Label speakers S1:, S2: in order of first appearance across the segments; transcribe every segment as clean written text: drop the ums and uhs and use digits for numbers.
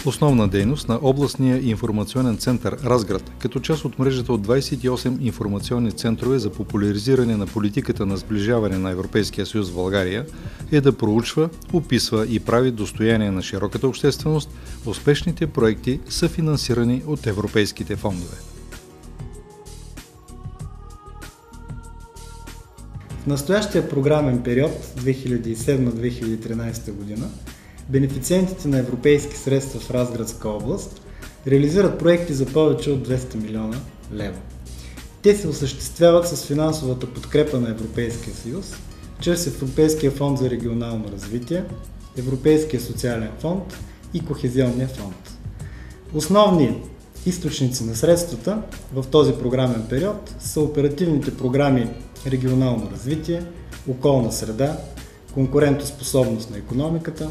S1: Основна дейност на областния информационен център Разград, като част от мрежата от 28 информационни центрове за популяризиране на политиката на сближаване на Европейския съюз в България, е да проучва, описва и прави достояние на широката общественост успешните проекти, съфинансирани от европейските фондове.
S2: В настоящия програмен период 2007-2013 година бенефициентите на европейски средства в Разградска област реализират проекти за повече от 200 милиона лева. Те се осъществяват с финансовата подкрепа на Европейския съюз, чрез Европейския фонд за регионално развитие, Европейския социален фонд и Кохезионния фонд. Основни източници на средствата в този програмен период са оперативните програми регионално развитие, околна среда, конкурентоспособност на икономиката,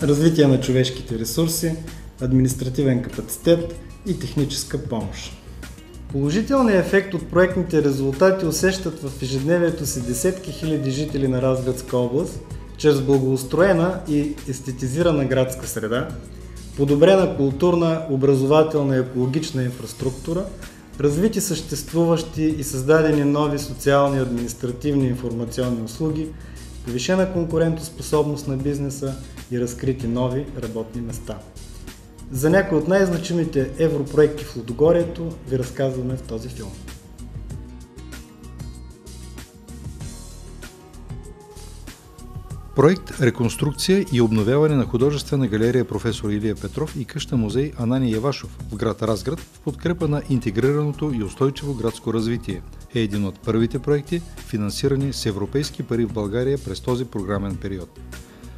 S2: развитие на човешките ресурси, административен капацитет и техническа помощ. Положителният ефект от проектните резултати усещат в ежедневието си десетки хиляди жители на Разградска област чрез благоустроена и естетизирана градска среда, подобрена културна, образователна и екологична инфраструктура, развити съществуващи и създадени нови социални, административни и информационни услуги, повишена конкурентоспособност на бизнеса и разкрити нови работни места. За някои от най-значимите европроекти в Лудогорието ви разказваме в този филм.
S1: Проект реконструкция и обновяване на художествена галерия професор Илия Петров и къща-музей Анани Явашов в град Разград в подкрепа на интегрираното и устойчиво градско развитие е един от първите проекти, финансирани с европейски пари в България през този програмен период.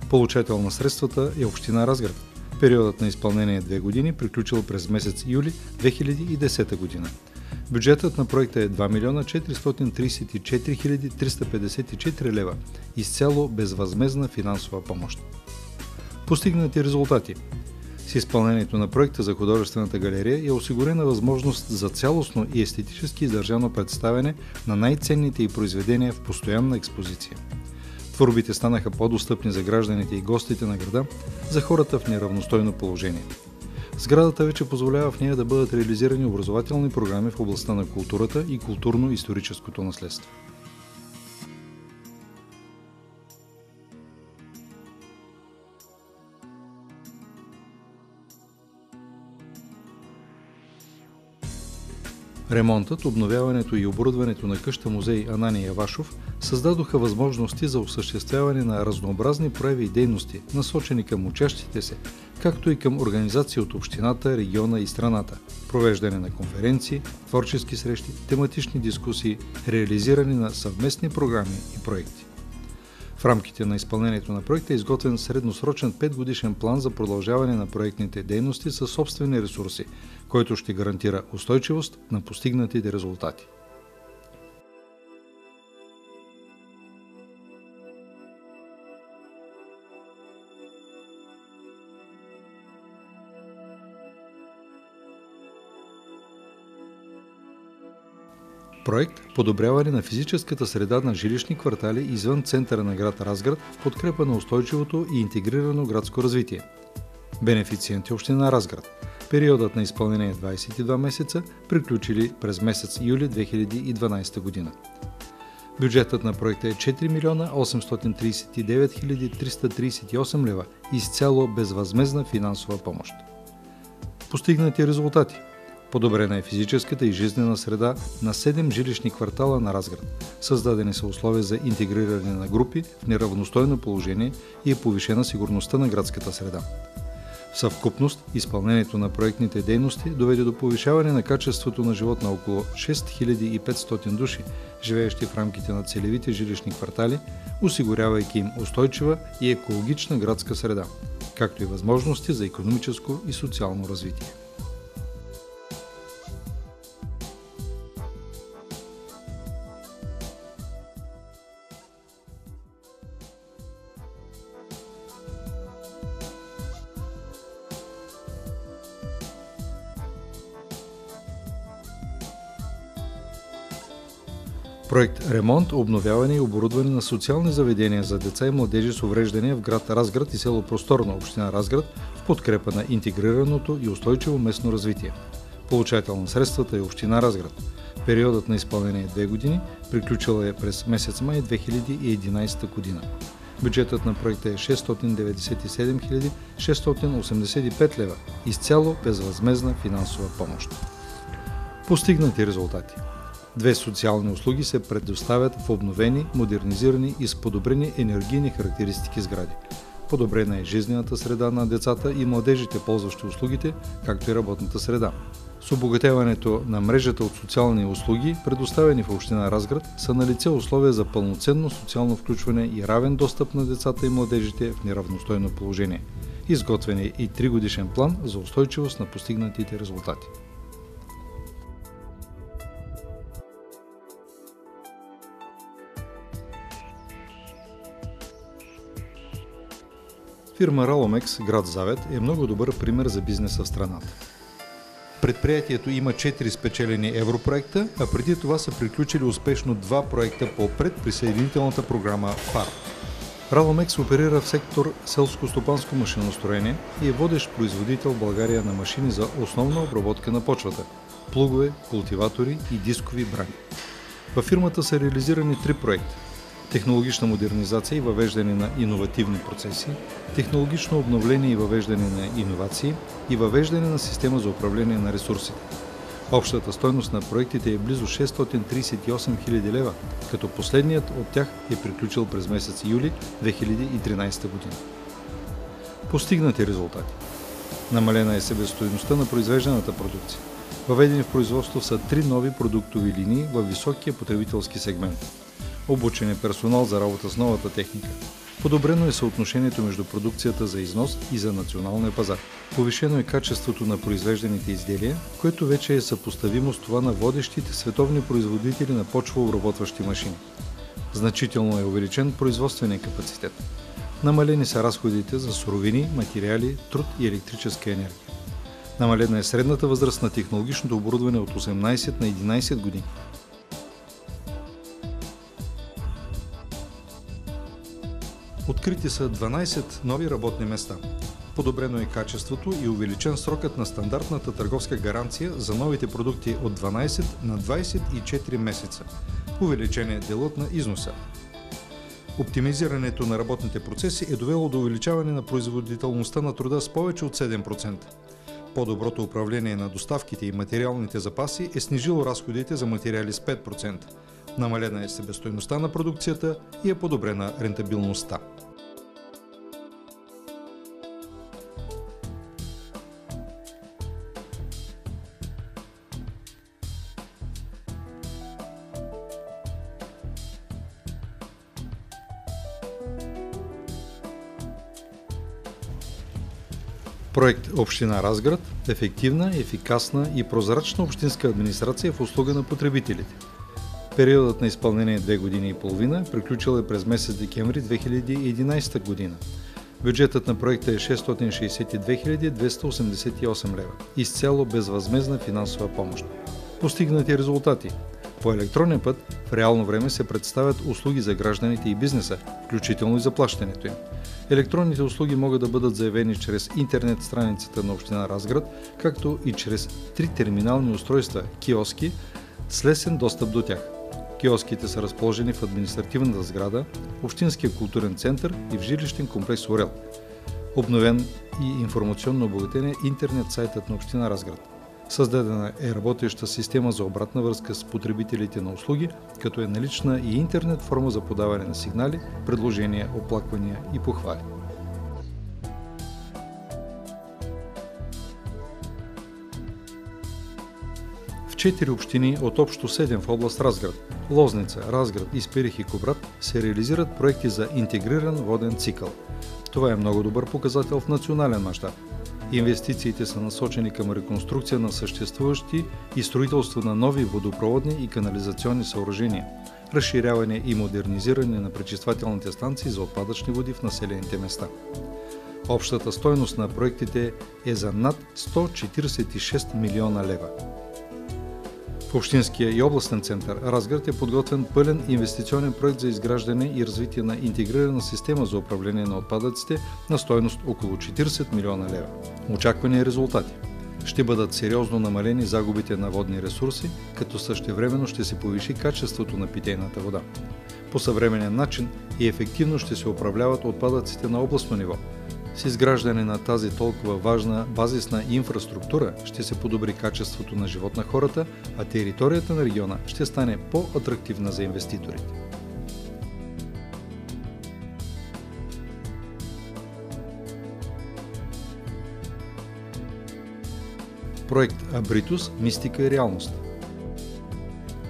S1: Получател на средствата е община Разград. Периодът на изпълнение е 2 години, приключил през месец юли 2010 година. Бюджетът на проекта е 2 милиона 434 хиляди 354 лева, изцяло безвъзмездна финансова помощ. Постигнати резултати. С изпълнението на проекта за художествената галерия е осигурена възможност за цялостно и естетически издържано представяне на най-ценните й произведения в постоянна експозиция. Творбите станаха по-достъпни за гражданите и гостите на града, за хората в неравностойно положение. Сградата вече позволява в нея да бъдат реализирани образователни програми в областта на културата и културно-историческото наследство. Ремонтът, обновяването и оборудването на къща-музей Анани Явашов създадоха възможности за осъществяване на разнообразни прояви и дейности, насочени към учащите се, както и към организации от общината, региона и страната, провеждане на конференции, творчески срещи, тематични дискусии, реализиране на съвместни програми и проекти. В рамките на изпълнението на проекта е изготвен средносрочен 5-годишен план за продължаване на проектните дейности със собствени ресурси, който ще гарантира устойчивост на постигнатите резултати. Проект подобряване на физическата среда на жилищни квартали извън центъра на град Разград в подкрепа на устойчивото и интегрирано градско развитие. Бенефициент е община Разград. Периодът на изпълнение е 22 месеца, приключили през месец юли 2012 година. Бюджетът на проекта е 4 милиона 839 хиляди 338 лева, изцяло безвъзмездна финансова помощ. Постигнати резултати. Подобрена е физическата и жизнена среда на 7 жилищни квартала на Разград. Създадени са условия за интегриране на групи в неравностойно положение и е повишена сигурността на градската среда. В съвкупност, изпълнението на проектните дейности доведе до повишаване на качеството на живот на около 6500 души, живеещи в рамките на целевите жилищни квартали, осигурявайки им устойчива и екологична градска среда, както и възможности за икономическо и социално развитие. Проект ремонт, обновяване и оборудване на социални заведения за деца и младежи с увреждания в град Разград и село Просторно, община Разград, в в подкрепа на интегрираното и устойчиво местно развитие. Получател на средствата е Община Разград. Периодът на изпълнение е 2 години, приключила е през месец май 2011 година. Бюджетът на проекта е 697 685 лева, изцяло безвъзмездна финансова помощ. Постигнати резултати. 2 социални услуги се предоставят в обновени, модернизирани и с подобрени енергийни характеристики сгради. Подобрена е жизнената среда на децата и младежите, ползващи услугите, както и работната среда. С обогатяването на мрежата от социални услуги, предоставени в Община Разград, са налице условия за пълноценно социално включване и равен достъп на децата и младежите в неравностойно положение. Изготвен е и 3-годишен план за устойчивост на постигнатите резултати. Фирма Раломекс, град Завет, е много добър пример за бизнеса в страната. Предприятието има 4 спечелени европроекта, а преди това са приключили успешно 2 проекта по предприсъединителната програма ФАР. Раломекс оперира в сектор селско-стопанско машиностроение и е водещ производител в България на машини за основна обработка на почвата – плугове, култиватори и дискови брани. Във фирмата са реализирани 3 проекта: технологична модернизация и въвеждане на иновативни процеси, технологично обновление и въвеждане на иновации и въвеждане на система за управление на ресурсите. Общата стойност на проектите е близо 638 000 лева, като последният от тях е приключил през месец юли 2013 година. Постигнати резултати. Намалена е себестойността на произвежданата продукция. Въведени в производство са 3 нови продуктови линии във високия потребителски сегмент. Обучен е персонал за работа с новата техника. Подобрено е съотношението между продукцията за износ и за националния пазар. Повишено е качеството на произвежданите изделия, което вече е съпоставимо с това на водещите световни производители на почвообработващи машини. Значително е увеличен производствения капацитет. Намалени са разходите за суровини, материали, труд и електрическа енергия. Намалена е средната възраст на технологичното оборудване от 18 на 11 години. Открити са 12 нови работни места. Подобрено е качеството и увеличен срокът на стандартната търговска гаранция за новите продукти от 12 на 24 месеца. Увеличен е делът на износа. Оптимизирането на работните процеси е довело до увеличаване на производителността на труда с повече от 7%. По-доброто управление на доставките и материалните запаси е снижило разходите за материали с 5%. Намалена е себестойността на продукцията и е подобрена рентабилността. Проект Община Разград – ефективна, ефикасна и прозрачна общинска администрация в услуга на потребителите. Периодът на изпълнение е 2 години и половина, приключил е през месец декември 2011 година. Бюджетът на проекта е 662 288 лева, изцяло безвъзмездна финансова помощ. Постигнати резултати. По електронен път в реално време се представят услуги за гражданите и бизнеса, включително и заплащането им. Електронните услуги могат да бъдат заявени чрез интернет страницата на Община Разград, както и чрез 3 терминални устройства – киоски с лесен достъп до тях. Киоските са разположени в административната сграда, Общинския културен център и в жилищен комплекс Орел. Обновен и информационно обогатен е интернет сайтът на Община Разград. Създадена е работеща система за обратна връзка с потребителите на услуги, като е налична и интернет форма за подаване на сигнали, предложения, оплаквания и похвали. В 4 общини от общо 7 в област Разград – Лозница, Разград, Исперих и Кубрат – се реализират проекти за интегриран воден цикъл. Това е много добър показател в национален мащаб. Инвестициите са насочени към реконструкция на съществуващи и строителство на нови водопроводни и канализационни съоръжения, разширяване и модернизиране на пречиствателните станции за отпадъчни води в населените места. Общата стойност на проектите е за над 146 милиона лева. В Общинския и областен център Разград е подготвен пълен инвестиционен проект за изграждане и развитие на интегрирана система за управление на отпадъците на стойност около 40 милиона лева. Очаквани резултати: ще бъдат сериозно намалени загубите на водни ресурси, като същевременно ще се повиши качеството на питейната вода. По съвременен начин и ефективно ще се управляват отпадъците на областно ниво. С изграждане на тази толкова важна базисна инфраструктура ще се подобри качеството на живот на хората, а територията на региона ще стане по-атрактивна за инвеститорите. Проект Абритус – мистика и реалност.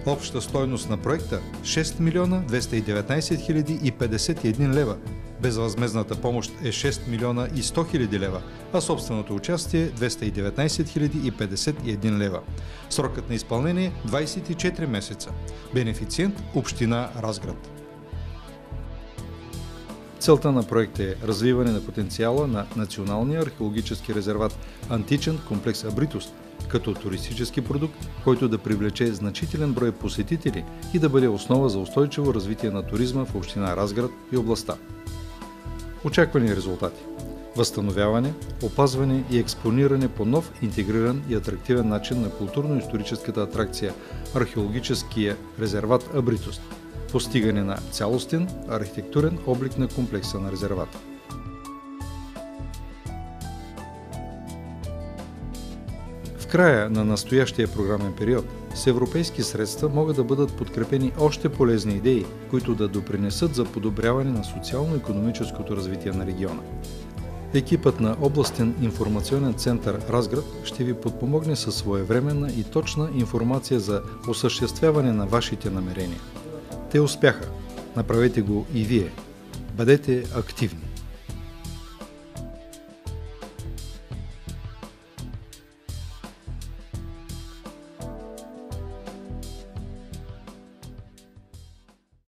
S1: Обща стойност на проекта – 6 милиона 219 хиляди и 51 лева. Безвъзмездната помощ е 6 милиона и 100 хиляди лева, а собственото участие – 219 хиляди и 51 лева. Срокът на изпълнение – 24 месеца. Бенефициент – Община Разград. Целта на проекта е развиване на потенциала на Националния археологически резерват Античен комплекс Абритус, като туристически продукт, който да привлече значителен брой посетители и да бъде основа за устойчиво развитие на туризма в община Разград и областта. Очаквани резултати: възстановяване, опазване и експониране по нов, интегриран и атрактивен начин на културно-историческата атракция археологическия резерват Абритус, постигане на цялостен архитектурен облик на комплекса на резервата. В края на настоящия програмен период с европейски средства могат да бъдат подкрепени още полезни идеи, които да допринесат за подобряване на социално-икономическото развитие на региона. Екипът на областен информационен център Разград ще ви подпомогне със своевременна и точна информация за осъществяване на вашите намерения. Те успяха. Направете го и вие. Бъдете активни.